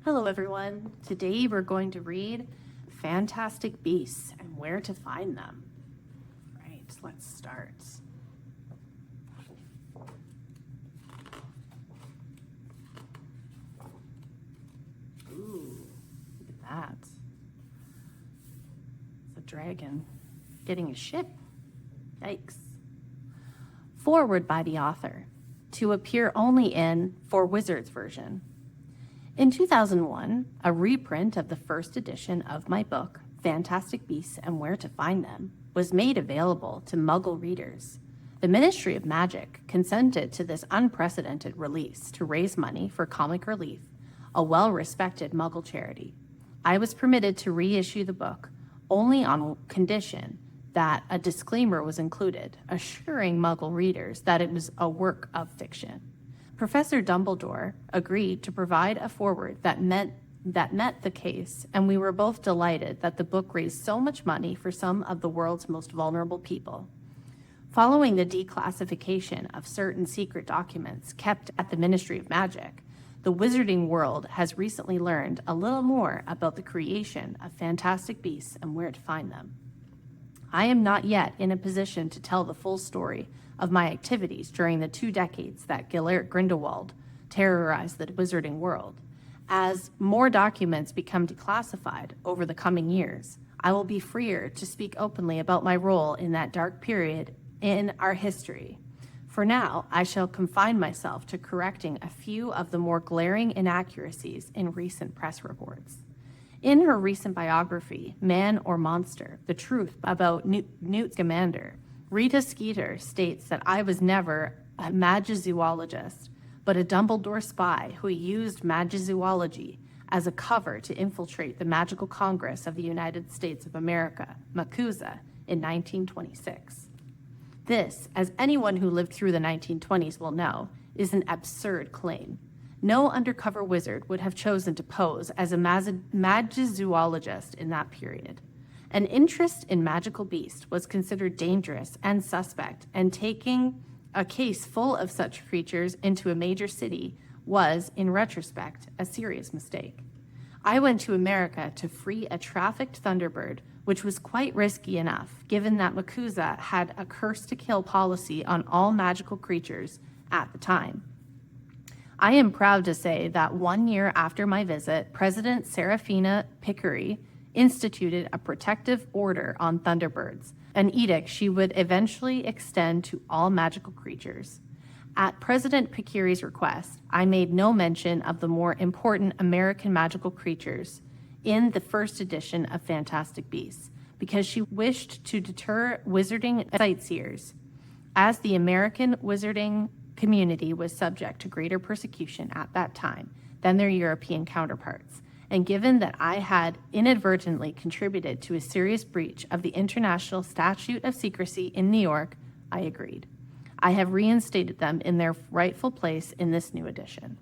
Hello everyone. Today we're going to read Fantastic Beasts and Where to Find Them. Right, let's start. Ooh, look at that. It's a dragon getting a ship. Yikes. Forward by the author, to appear only in For Wizards version. In 2001, a reprint of the first edition of my book, Fantastic Beasts and Where to Find Them, was made available to Muggle readers. The Ministry of Magic consented to this unprecedented release to raise money for Comic Relief, a well-respected Muggle charity. I was permitted to reissue the book only on condition that a disclaimer was included, assuring Muggle readers that it was a work of fiction. Professor Dumbledore agreed to provide a foreword that met the case, and we were both delighted that the book raised so much money for some of the world's most vulnerable people. Following the declassification of certain secret documents kept at the Ministry of Magic, the wizarding world has recently learned a little more about the creation of Fantastic Beasts and Where to Find Them. I am not yet in a position to tell the full story of my activities during the 2 decades that Gellert Grindelwald terrorized the wizarding world. As more documents become declassified over the coming years, I will be freer to speak openly about my role in that dark period in our history. For now, I shall confine myself to correcting a few of the more glaring inaccuracies in recent press reports. In her recent biography, Man or Monster, The Truth About Newt Scamander, Rita Skeeter states that I was never a magizoologist, but a Dumbledore spy who used magizoology as a cover to infiltrate the Magical Congress of the United States of America, MACUSA, in 1926. This, as anyone who lived through the 1920s will know, is an absurd claim. No undercover wizard would have chosen to pose as a magizoologist in that period. An interest in magical beasts was considered dangerous and suspect, and taking a case full of such creatures into a major city was, in retrospect, a serious mistake. I went to America to free a trafficked Thunderbird, which was quite risky enough, given that MACUSA had a curse-to-kill policy on all magical creatures at the time. I am proud to say that 1 year after my visit, President Serafina Picquery instituted a protective order on Thunderbirds, an edict she would eventually extend to all magical creatures. At President Picquery's request, I made no mention of the more important American magical creatures in the first edition of Fantastic Beasts, because she wished to deter wizarding sightseers, as the American wizarding community was subject to greater persecution at that time than their European counterparts. And given that I had inadvertently contributed to a serious breach of the International Statute of Secrecy in New York, I agreed. I have reinstated them in their rightful place in this new edition.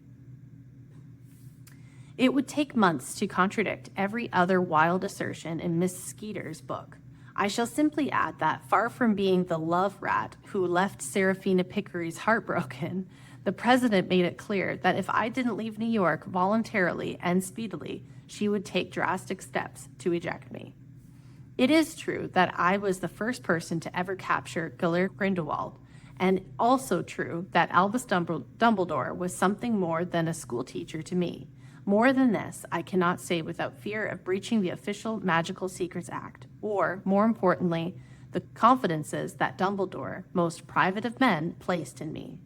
It would take months to contradict every other wild assertion in Miss Skeeter's book. I shall simply add that, far from being the love rat who left Serafina Picquery's heart broken, the president made it clear that if I didn't leave New York voluntarily and speedily, she would take drastic steps to eject me. It is true that I was the first person to ever capture Gellert Grindelwald, and also true that Albus Dumbledore was something more than a school teacher to me. More than this, I cannot say without fear of breaching the official Magical Secrets Act, or, more importantly, the confidences that Dumbledore, most private of men, placed in me.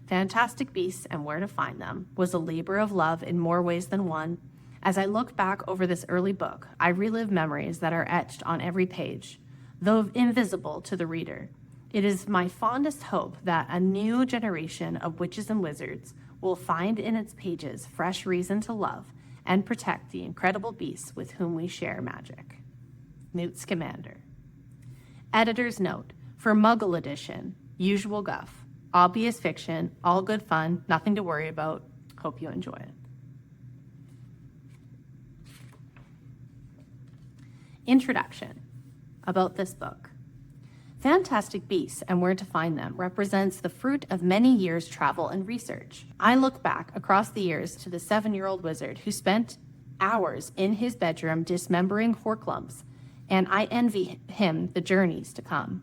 Fantastic Beasts and Where to Find Them was a labor of love in more ways than one. As I look back over this early book, I relive memories that are etched on every page, though invisible to the reader. It is my fondest hope that a new generation of witches and wizards will find in its pages fresh reason to love and protect the incredible beasts with whom we share magic. Newt Scamander. Editor's note: for Muggle edition, usual guff. Obvious fiction, all good fun, nothing to worry about. Hope you enjoy it. Introduction. About this book. Fantastic Beasts and Where to Find Them represents the fruit of many years' travel and research. I look back across the years to the 7-year-old wizard who spent hours in his bedroom dismembering horklumps, and I envy him the journeys to come.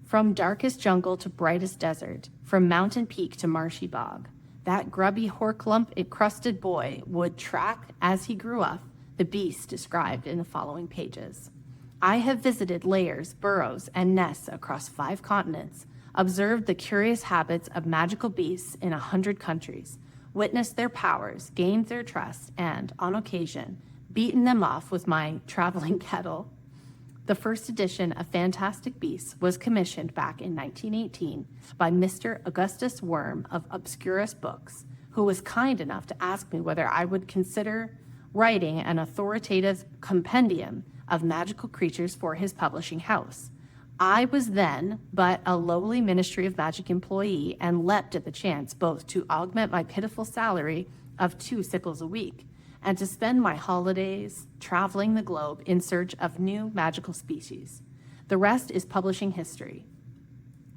From darkest jungle to brightest desert, from mountain peak to marshy bog, that grubby horklump-encrusted boy would track, as he grew up, the beasts described in the following pages. I have visited lairs, burrows, and nests across 5 continents, observed the curious habits of magical beasts in 100 countries, witnessed their powers, gained their trust, and, on occasion, beaten them off with my traveling kettle. The first edition of Fantastic Beasts was commissioned back in 1918 by Mr. Augustus Worm of Obscurus Books, who was kind enough to ask me whether I would consider writing an authoritative compendium of magical creatures for his publishing house. I was then but a lowly Ministry of Magic employee and leapt at the chance both to augment my pitiful salary of 2 sickles a week and to spend my holidays traveling the globe in search of new magical species. The rest is publishing history.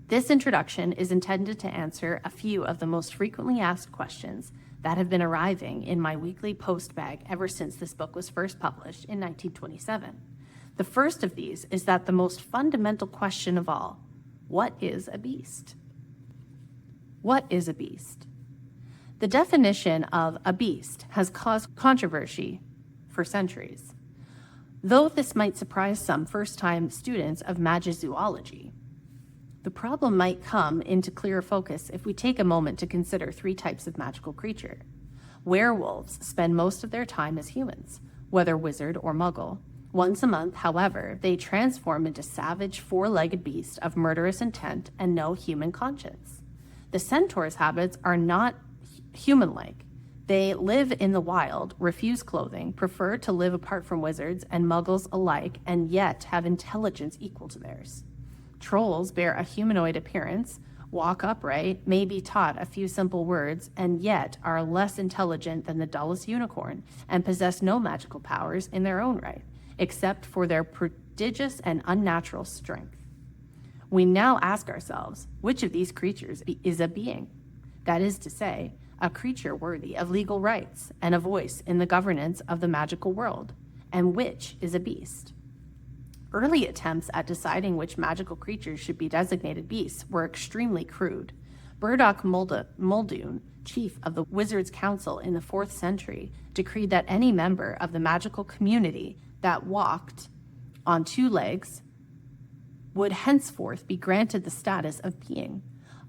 This introduction is intended to answer a few of the most frequently asked questions that have been arriving in my weekly post bag ever since this book was first published in 1927. The first of these is that the most fundamental question of all: what is a beast? What is a beast? The definition of a beast has caused controversy for centuries, though this might surprise some first-time students of magizoology. The problem might come into clearer focus if we take a moment to consider 3 types of magical creature. Werewolves spend most of their time as humans, whether wizard or muggle. Once a month, however, they transform into savage 4-legged beasts of murderous intent and no human conscience. The centaur's habits are not human-like. They live in the wild, refuse clothing, prefer to live apart from wizards and muggles alike, and yet have intelligence equal to theirs. Trolls bear a humanoid appearance, walk upright, may be taught a few simple words, and yet are less intelligent than the dullest unicorn, and possess no magical powers in their own right, except for their prodigious and unnatural strength. We now ask ourselves, which of these creatures is a being? That is to say, a creature worthy of legal rights and a voice in the governance of the magical world, and which is a beast? Early attempts at deciding which magical creatures should be designated beasts were extremely crude. Burdock Muldoon, chief of the Wizards' Council in the 4th century, decreed that any member of the magical community that walked on 2 legs would henceforth be granted the status of being,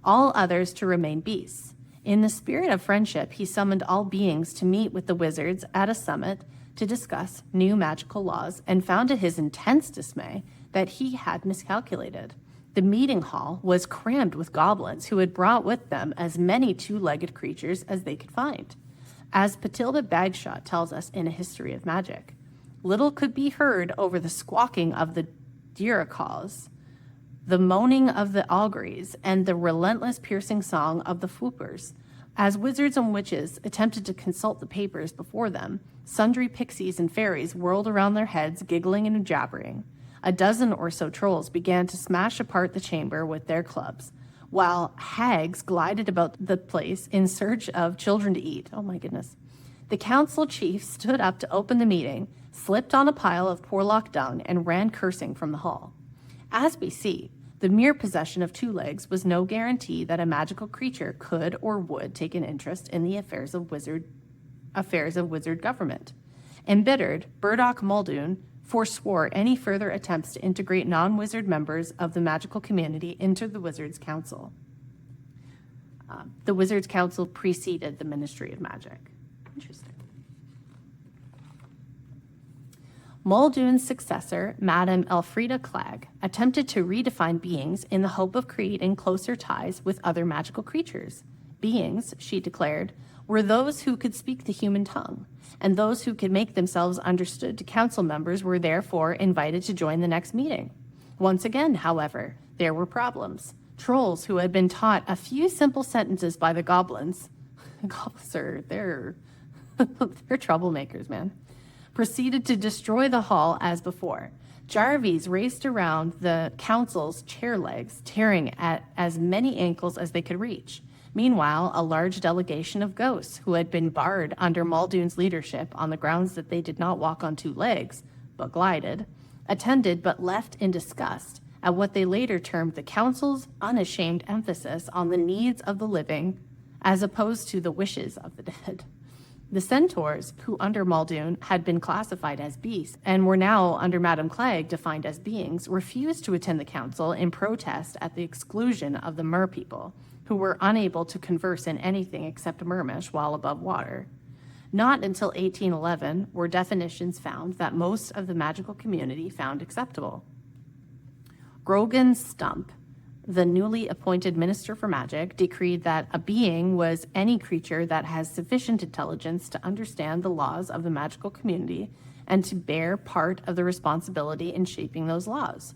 all others to remain beasts. In the spirit of friendship, he summoned all beings to meet with the wizards at a summit to discuss new magical laws, and found to his intense dismay that he had miscalculated. The meeting hall was crammed with goblins who had brought with them as many 2-legged creatures as they could find. As Patilda Bagshot tells us in A History of Magic, little could be heard over the squawking of the diricaws, the moaning of the auguries, and the relentless piercing song of the whoopers. As wizards and witches attempted to consult the papers before them, sundry pixies and fairies whirled around their heads, giggling and jabbering. A dozen or so trolls began to smash apart the chamber with their clubs, while hags glided about the place in search of children to eat. Oh my goodness. The council chief stood up to open the meeting, slipped on a pile of Porlock dung, and ran cursing from the hall. As we see, the mere possession of 2 legs was no guarantee that a magical creature could or would take an interest in the affairs of wizard government. Embittered, Burdock Muldoon forswore any further attempts to integrate non-wizard members of the magical community into the Wizards' Council. The Wizards' Council preceded the Ministry of Magic. Interesting. Muldoon's successor, Madame Elfrida Clegg, attempted to redefine beings in the hope of creating closer ties with other magical creatures. Beings, she declared, were those who could speak the human tongue, and those who could make themselves understood to council members were therefore invited to join the next meeting. Once again, however, there were problems. Trolls who had been taught a few simple sentences by the goblins, they're troublemakers, man, proceeded to destroy the hall as before. Jarvies raced around the council's chair legs, tearing at as many ankles as they could reach. Meanwhile, a large delegation of ghosts who had been barred under Muldoon's leadership on the grounds that they did not walk on two legs, but glided, attended but left in disgust at what they later termed the council's unashamed emphasis on the needs of the living as opposed to the wishes of the dead. The centaurs, who under Muldoon had been classified as beasts and were now under Madame Clegg defined as beings, refused to attend the council in protest at the exclusion of the mer people, who were unable to converse in anything except Mermish while above water. Not until 1811 were definitions found that most of the magical community found acceptable. Grogan Stump, the newly appointed Minister for Magic, decreed that a being was any creature that has sufficient intelligence to understand the laws of the magical community and to bear part of the responsibility in shaping those laws.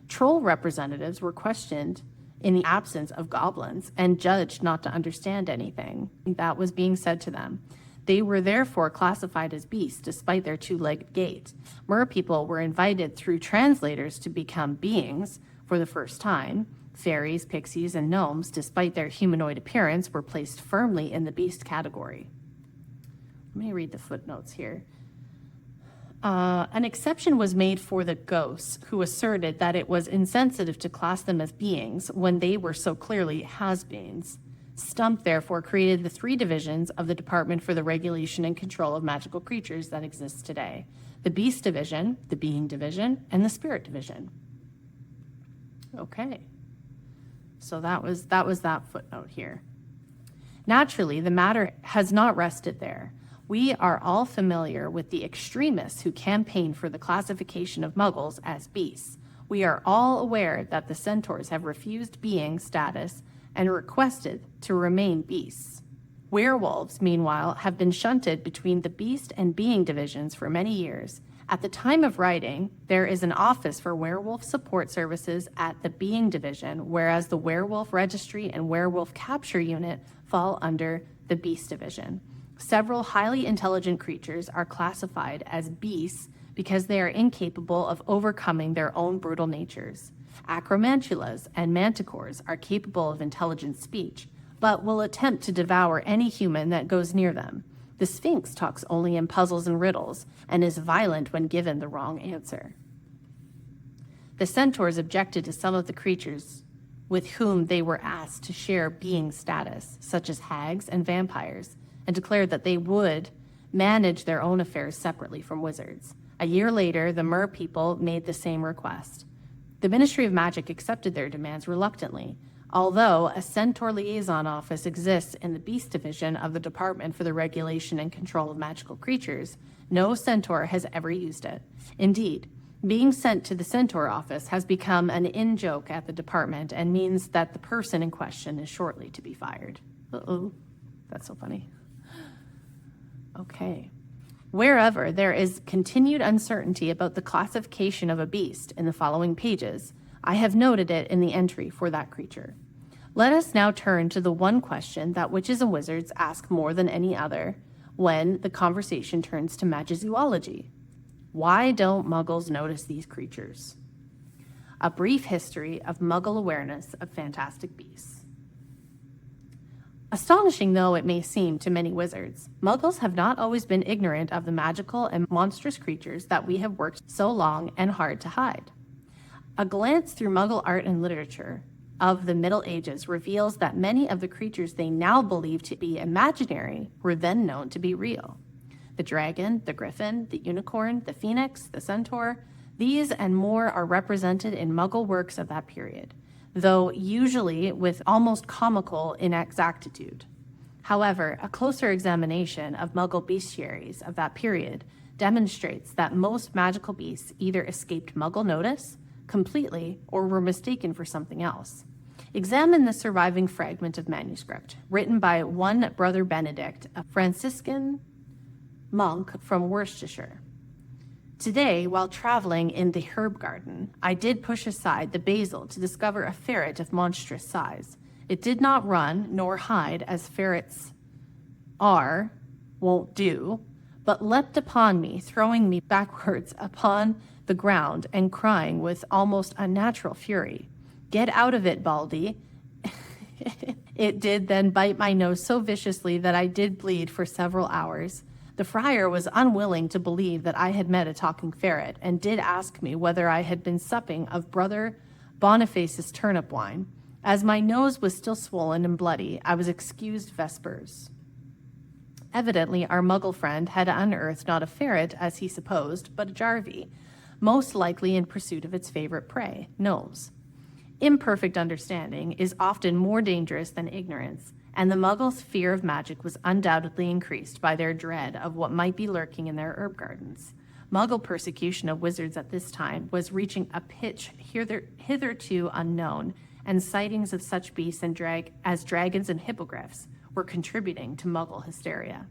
Troll representatives were questioned in the absence of goblins and judged not to understand anything that was being said to them. They were therefore classified as beasts despite their two-legged gait. Mer people were invited through translators to become beings for the first time. Fairies, pixies, and gnomes, despite their humanoid appearance, were placed firmly in the beast category. Let me read the footnotes here. An exception was made for the ghosts, who asserted that it was insensitive to class them as beings when they were so clearly has-beens. Stump therefore created the three divisions of the Department for the Regulation and Control of Magical Creatures that exists today: the Beast Division, the Being Division, and the Spirit Division. Okay, so that was that footnote here. Naturally, the matter has not rested there. We are all familiar with the extremists who campaign for the classification of Muggles as beasts. We are all aware that the centaurs have refused being status and requested to remain beasts. Werewolves, meanwhile, have been shunted between the beast and being divisions for many years. At the time of writing, there is an office for werewolf support services at the being division, whereas the werewolf registry and werewolf capture unit fall under the beast division. Several highly intelligent creatures are classified as beasts because they are incapable of overcoming their own brutal natures. Acromantulas and manticores are capable of intelligent speech, but will attempt to devour any human that goes near them. The Sphinx talks only in puzzles and riddles and is violent when given the wrong answer. The centaurs objected to some of the creatures with whom they were asked to share being status, such as hags and vampires, and declared that they would manage their own affairs separately from wizards. A year later, the Mer people made the same request. The Ministry of Magic accepted their demands reluctantly, although a centaur liaison office exists in the Beast Division of the Department for the Regulation and Control of Magical Creatures. No centaur has ever used it. Indeed, being sent to the centaur office has become an in-joke at the department and means that the person in question is shortly to be fired. Uh-oh, that's so funny. Okay. Wherever there is continued uncertainty about the classification of a beast in the following pages, I have noted it in the entry for that creature. Let us now turn to the one question that witches and wizards ask more than any other when the conversation turns to magizoology. Why don't Muggles notice these creatures? A brief history of Muggle awareness of fantastic beasts. Astonishing though it may seem to many wizards, Muggles have not always been ignorant of the magical and monstrous creatures that we have worked so long and hard to hide. A glance through Muggle art and literature of the Middle Ages reveals that many of the creatures they now believe to be imaginary were then known to be real. The dragon, the griffin, the unicorn, the phoenix, the centaur, these and more are represented in Muggle works of that period, though usually with almost comical inexactitude. However, a closer examination of Muggle bestiaries of that period demonstrates that most magical beasts either escaped Muggle notice completely or were mistaken for something else. Examine the surviving fragment of manuscript, written by one Brother Benedict, a Franciscan monk from Worcestershire. Today, while traveling in the herb garden, I did push aside the basil to discover a ferret of monstrous size. It did not run nor hide as ferrets won't do, but leapt upon me, throwing me backwards upon the ground and crying with almost unnatural fury, "Get out of it, Baldy. It did then bite my nose so viciously that I did bleed for several hours. The friar was unwilling to believe that I had met a talking ferret, and did ask me whether I had been supping of Brother Boniface's turnip wine. As my nose was still swollen and bloody, I was excused vespers. Evidently, our Muggle friend had unearthed not a ferret, as he supposed, but a jarvie, most likely in pursuit of its favorite prey, gnomes. Imperfect understanding is often more dangerous than ignorance, and the Muggles' fear of magic was undoubtedly increased by their dread of what might be lurking in their herb gardens. Muggle persecution of wizards at this time was reaching a pitch hitherto unknown, and sightings of such beasts as dragons and hippogriffs were contributing to Muggle hysteria.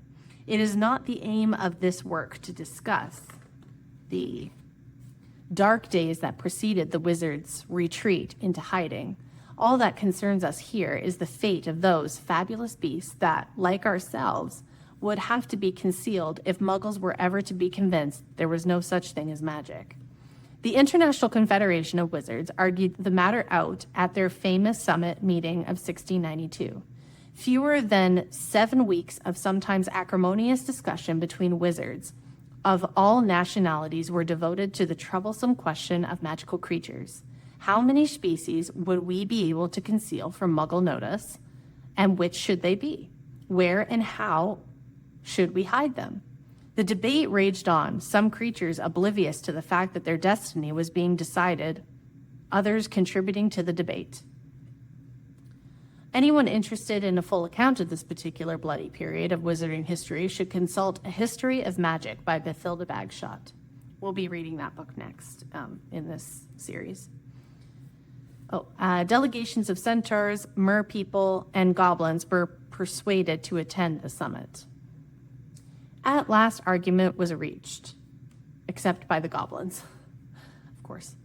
It is not the aim of this work to discuss the dark days that preceded the wizards' retreat into hiding. All that concerns us here is the fate of those fabulous beasts that, like ourselves, would have to be concealed if Muggles were ever to be convinced there was no such thing as magic. The International Confederation of Wizards argued the matter out at their famous summit meeting of 1692. Fewer than 7 weeks of sometimes acrimonious discussion between wizards of all nationalities were devoted to the troublesome question of magical creatures. How many species would we be able to conceal from Muggle notice, and which should they be? Where and how should we hide them? The debate raged on, some creatures oblivious to the fact that their destiny was being decided, others contributing to the debate. Anyone interested in a full account of this particular bloody period of wizarding history should consult A History of Magic by Bathilda Bagshot. We'll be reading that book next in this series. Delegations of centaurs, merpeople, and goblins were persuaded to attend the summit. At last, argument was reached, except by the goblins, of course.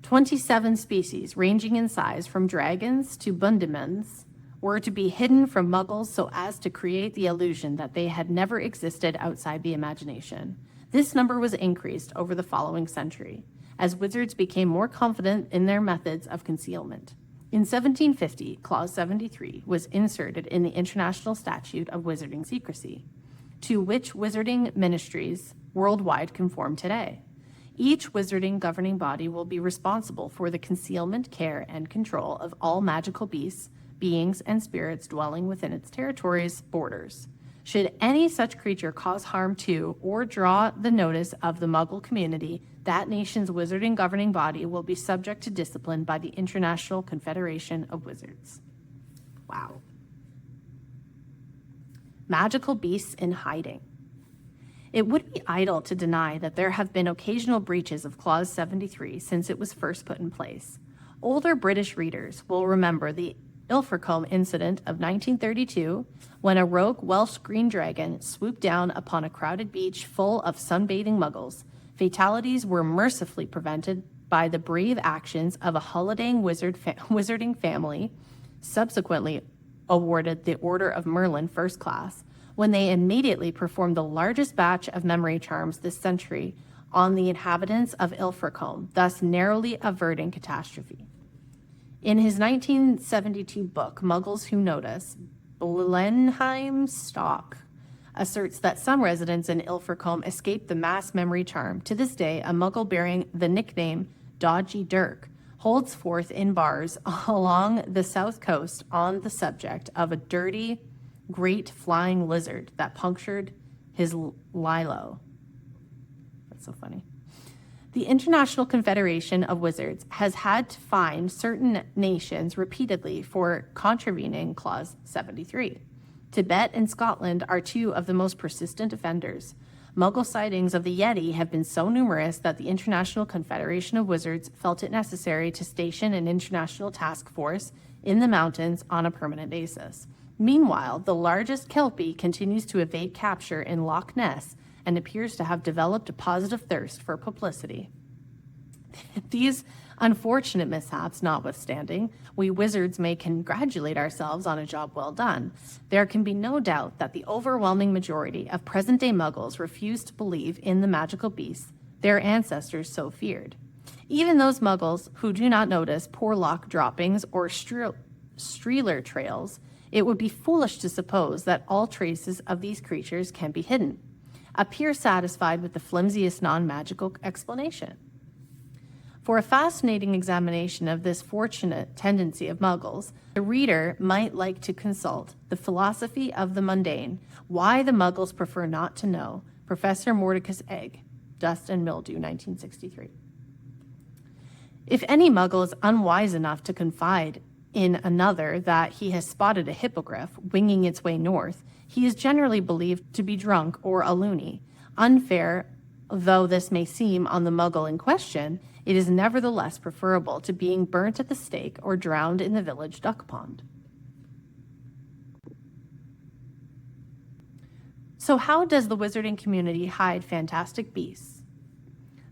27 species, ranging in size from dragons to bundimans, were to be hidden from Muggles so as to create the illusion that they had never existed outside the imagination. This number was increased over the following century, as wizards became more confident in their methods of concealment. In 1750, Clause 73 was inserted in the International Statute of Wizarding Secrecy, to which wizarding ministries worldwide conform today. Each wizarding governing body will be responsible for the concealment, care, and control of all magical beasts, beings, and spirits dwelling within its territory's borders. Should any such creature cause harm to or draw the notice of the Muggle community, that nation's wizarding governing body will be subject to discipline by the International Confederation of Wizards. Wow. Magical beasts in hiding. It would be idle to deny that there have been occasional breaches of Clause 73 since it was first put in place. Older British readers will remember the Ilfracombe incident of 1932, when a rogue Welsh green dragon swooped down upon a crowded beach full of sunbathing Muggles. Fatalities were mercifully prevented by the brave actions of a holidaying wizarding family, subsequently awarded the Order of Merlin First Class, when they immediately performed the largest batch of memory charms this century on the inhabitants of Ilfracombe, thus narrowly averting catastrophe. In his 1972 book, Muggles Who Notice, Blenheim Stock asserts that some residents in Ilfracombe escaped the mass memory charm. To this day, a Muggle bearing the nickname Dodgy Dirk holds forth in bars along the south coast on the subject of a dirty, great flying lizard that punctured his lilo. That's so funny. The International Confederation of Wizards has had to fine certain nations repeatedly for contravening Clause 73. Tibet and Scotland are two of the most persistent offenders. Muggle sightings of the Yeti have been so numerous that the International Confederation of Wizards felt it necessary to station an international task force in the mountains on a permanent basis. Meanwhile, the largest Kelpie continues to evade capture in Loch Ness and appears to have developed a positive thirst for publicity. These unfortunate mishaps notwithstanding, we wizards may congratulate ourselves on a job well done. There can be no doubt that the overwhelming majority of present-day Muggles refuse to believe in the magical beasts their ancestors so feared. Even those Muggles who do not notice porlock droppings or Streeler trails, it would be foolish to suppose that all traces of these creatures can be hidden. Appear satisfied with the flimsiest non-magical explanation. For a fascinating examination of this fortunate tendency of Muggles, the reader might like to consult The Philosophy of the Mundane, Why the Muggles Prefer Not to Know, Professor Mordecai's Egg, Dust and Mildew, 1963. If any Muggle is unwise enough to confide in another that he has spotted a hippogriff winging its way north, he is generally believed to be drunk or a loony. Unfair though this may seem on the Muggle in question, it is nevertheless preferable to being burnt at the stake or drowned in the village duck pond. So how does the wizarding community hide fantastic beasts?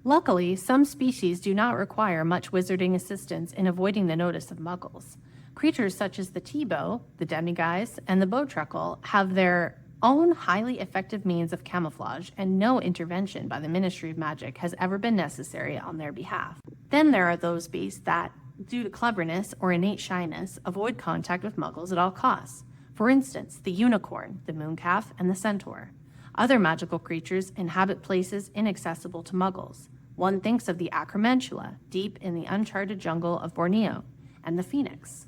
Luckily, some species do not require much wizarding assistance in avoiding the notice of Muggles. Creatures such as the T-bow, the demiguise, and the bowtruckle have their own highly effective means of camouflage, and no intervention by the Ministry of Magic has ever been necessary on their behalf. Then there are those beasts that, due to cleverness or innate shyness, avoid contact with Muggles at all costs. For instance, the unicorn, the mooncalf, and the centaur. Other magical creatures inhabit places inaccessible to Muggles. One thinks of the acromantula, deep in the uncharted jungle of Borneo, and the phoenix,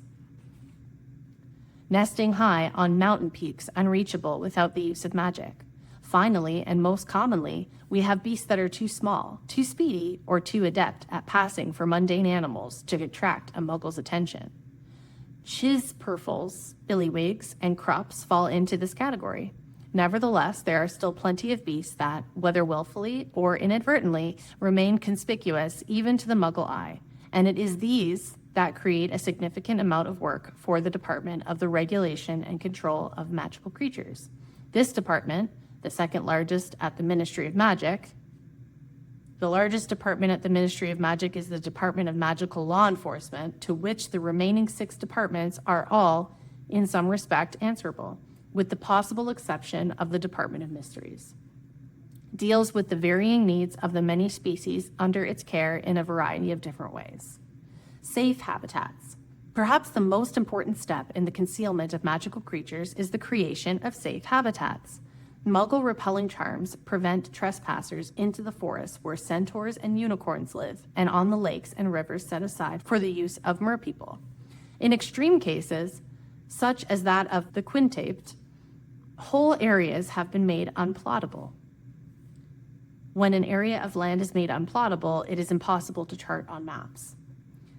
nesting high on mountain peaks unreachable without the use of magic. Finally, and most commonly, we have beasts that are too small, too speedy, or too adept at passing for mundane animals to attract a Muggle's attention. Chisperfles, billywigs, and krups fall into this category. Nevertheless, there are still plenty of beasts that, whether willfully or inadvertently, remain conspicuous even to the Muggle eye, and it is these that create a significant amount of work for the Department of the Regulation and Control of Magical Creatures. This department, the second largest at the Ministry of Magic, the largest department at the Ministry of Magic is the Department of Magical Law Enforcement, to which the remaining 6 departments are all, in some respect, answerable, with the possible exception of the Department of Mysteries. Deals with the varying needs of the many species under its care in a variety of different ways. Safe habitats. Perhaps the most important step in the concealment of magical creatures is the creation of safe habitats. Muggle repelling charms prevent trespassers into the forests where centaurs and unicorns live, and on the lakes and rivers set aside for the use of merpeople. In extreme cases, such as that of the Quintapt, whole areas have been made unplottable. When an area of land is made unplottable, it is impossible to chart on maps.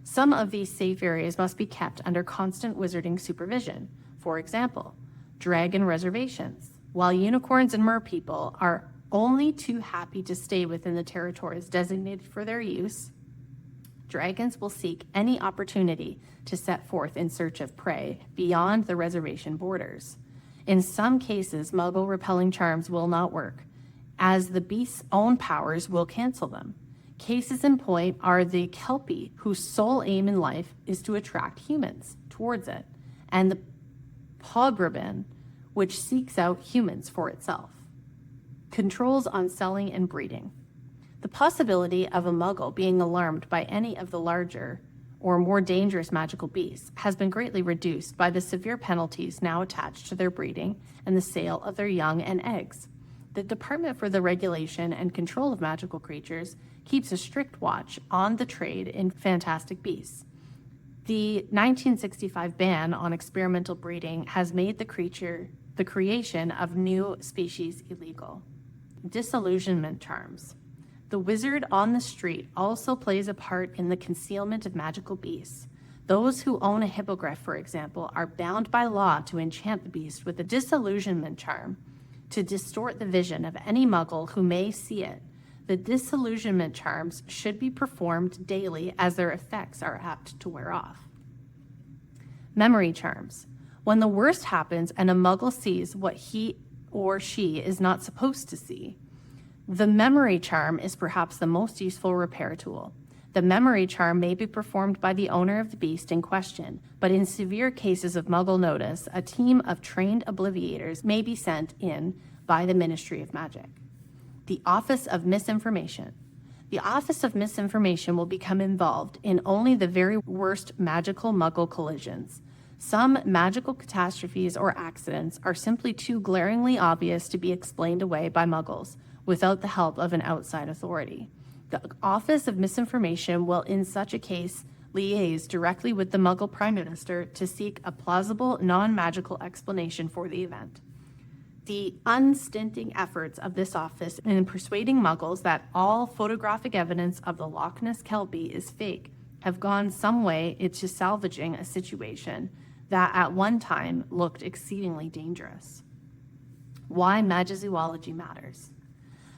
Some of these safe areas must be kept under constant wizarding supervision. For example, dragon reservations. While unicorns and merpeople are only too happy to stay within the territories designated for their use, dragons will seek any opportunity to set forth in search of prey beyond the reservation borders. In some cases, Muggle repelling charms will not work, as the beast's own powers will cancel them. Cases in point are the Kelpie, whose sole aim in life is to attract humans towards it, and the Pograbin, which seeks out humans for itself. Controls on selling and breeding. The possibility of a Muggle being alarmed by any of the larger or more dangerous magical beasts has been greatly reduced by the severe penalties now attached to their breeding and the sale of their young and eggs. The Department for the Regulation and Control of Magical Creatures keeps a strict watch on the trade in fantastic beasts. The 1965 ban on experimental breeding has made the creation of new species illegal. Disillusionment charms. The wizard on the street also plays a part in the concealment of magical beasts. Those who own a hippogriff, for example, are bound by law to enchant the beast with a disillusionment charm to distort the vision of any Muggle who may see it. The disillusionment charms should be performed daily, as their effects are apt to wear off. Memory charms. When the worst happens and a Muggle sees what he or she is not supposed to see, the memory charm is perhaps the most useful repair tool. The memory charm may be performed by the owner of the beast in question, but in severe cases of Muggle notice, a team of trained obliviators may be sent in by the Ministry of Magic. The Office of Misinformation. The Office of Misinformation will become involved in only the very worst magical Muggle collisions. Some magical catastrophes or accidents are simply too glaringly obvious to be explained away by muggles without the help of an outside authority. The Office of Misinformation will, in such a case, liaise directly with the Muggle Prime Minister to seek a plausible, non-magical explanation for the event. The unstinting efforts of this office in persuading Muggles that all photographic evidence of the Loch Ness Kelpie is fake have gone some way into salvaging a situation that at one time looked exceedingly dangerous. Why magizoology matters.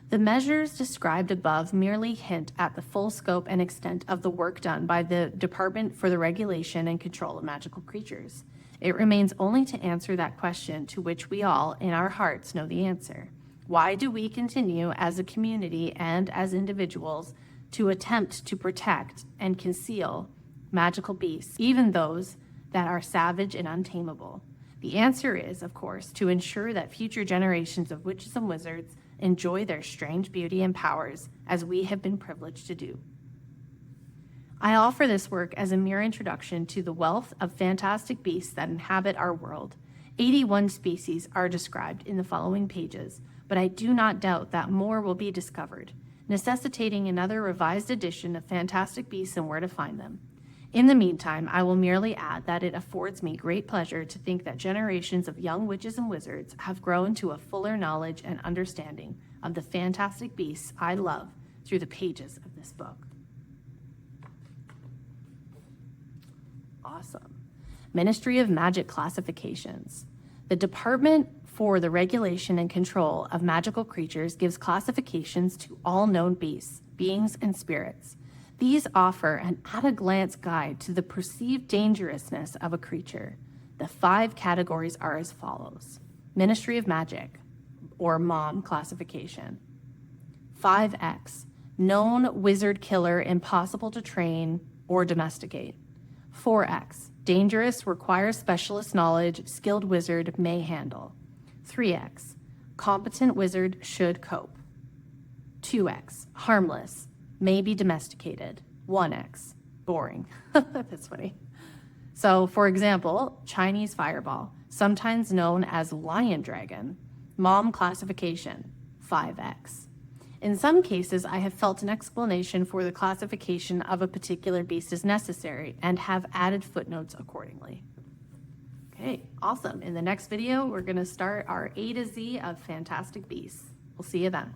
The measures described above merely hint at the full scope and extent of the work done by the Department for the Regulation and Control of Magical Creatures. It remains only to answer that question to which we all, in our hearts, know the answer. Why do we continue as a community and as individuals to attempt to protect and conceal magical beasts, even those that are savage and untamable? The answer is, of course, to ensure that future generations of witches and wizards enjoy their strange beauty and powers as we have been privileged to do. I offer this work as a mere introduction to the wealth of fantastic beasts that inhabit our world. 81 species are described in the following pages, but I do not doubt that more will be discovered, necessitating another revised edition of Fantastic Beasts and Where to Find Them. In the meantime, I will merely add that it affords me great pleasure to think that generations of young witches and wizards have grown to a fuller knowledge and understanding of the fantastic beasts I love through the pages of this book. Awesome. Ministry of Magic classifications. The Department for the Regulation and Control of Magical Creatures gives classifications to all known beasts, beings, and spirits. These offer an at-a-glance guide to the perceived dangerousness of a creature. The 5 categories are as follows. Ministry of Magic, or MOM classification. 5X, known wizard killer, impossible to train or domesticate. 4X, dangerous, requires specialist knowledge, skilled wizard may handle. 3X, competent wizard should cope. 2X, harmless, may be domesticated. 1X, boring. That's funny. So, for example, Chinese fireball, sometimes known as lion dragon, MOM classification, 5X. In some cases, I have felt an explanation for the classification of a particular beast is necessary and have added footnotes accordingly. Okay, awesome. In the next video, we're going to start our A to Z of fantastic beasts. We'll see you then.